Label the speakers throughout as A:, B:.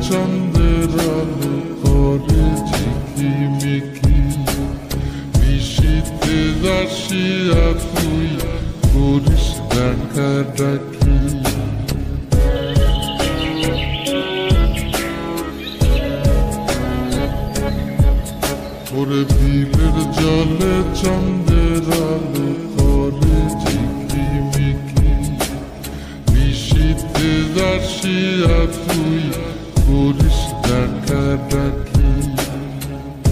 A: চন্দ্রের আলো করে ঝিকিমিকি, নিশীথে আসিয়া তুই করিস ডাকা ডাকি। ওরে বিলের জলে চন্দ্রের আলো করে ঝিকিমিকি, নিশীথে আসিয়া তুই করিস ডাকা ডাকি।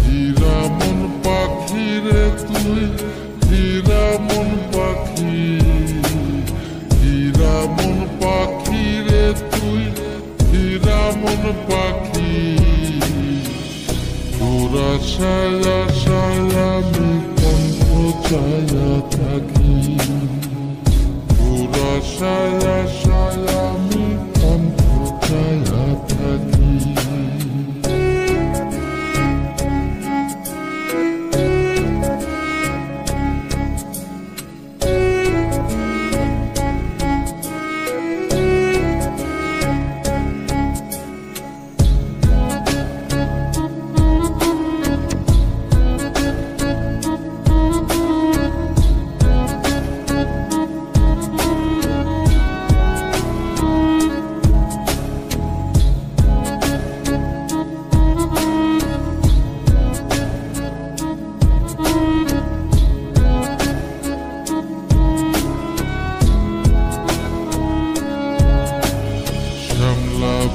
A: হীরা মন পাখি রে তুই, হীরা মন পাখি, হীরা মন পাখি রে তুই, হীরা মন পাখি। তোরা ছায়া ছায়া আমি কণ্ঠ ছায়া থাকি, তোরা ছায়া ছায়া আমি কণ্ঠ ছায়া থাকি।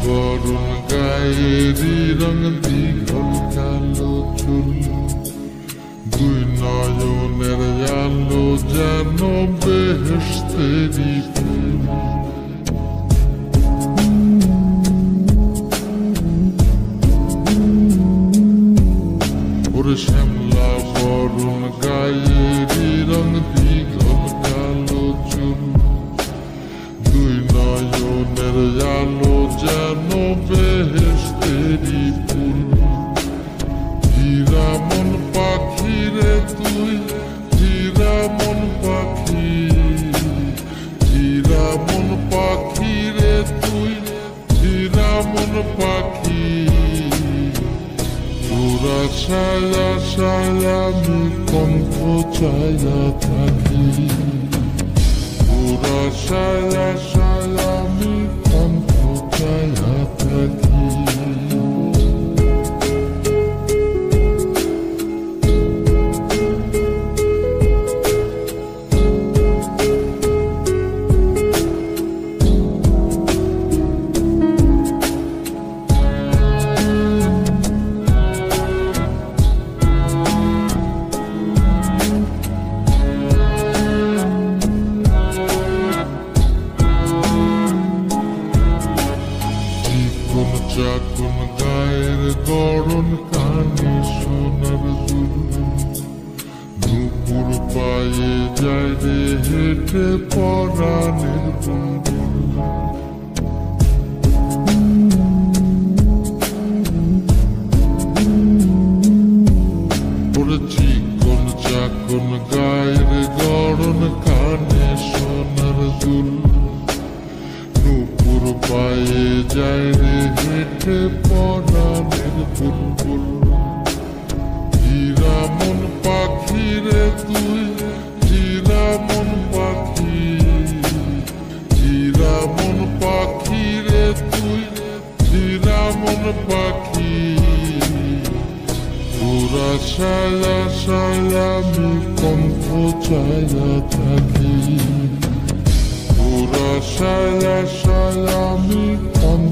A: বরুণ গায়েরি রঙ দীঘল কালো চুল, দুই নয়নের আলো যেন বেহেশতেরি ফুল। ওরে শ্যামলা বরুণ গায়েরি রঙ দীঘল কালো চুল, দুই নয়নের আলো যেন বেহেশতেরি ফুল। হীরা মন পাখি রে তুই, হীরা মন পাখি, হীরা মন পাখি রে তুই, হীরা মন পাখি। তোরা ছায়া ছায়া আমি কণ্ঠ ছায়া থাকি, তোরা ছায়া ছায়া আমি কণ্ঠ ছায়া থাকি। চাকুন গায়ের গড়ন কানে সোনার দুল, নুপুর পায়ে যায় রে হেঁটে পরাণের বুলবুল। ওরে চিকন চাকুন গায়ের গড়ন কানে সোনার দুল, নুপুর পায়ে যায় রে হেঁটে পরাণের বুলবুল। হীরা মন পাখি রে তুই, হীরা মন পাখি, হীরা মন পাখি রে তুই, হীরা মন পাখি। তোরা ছায়া ছায়া আমি কণ্ঠ ছায়া থাকি, তোরা ছায়া ছায়া আমি কণ্ঠ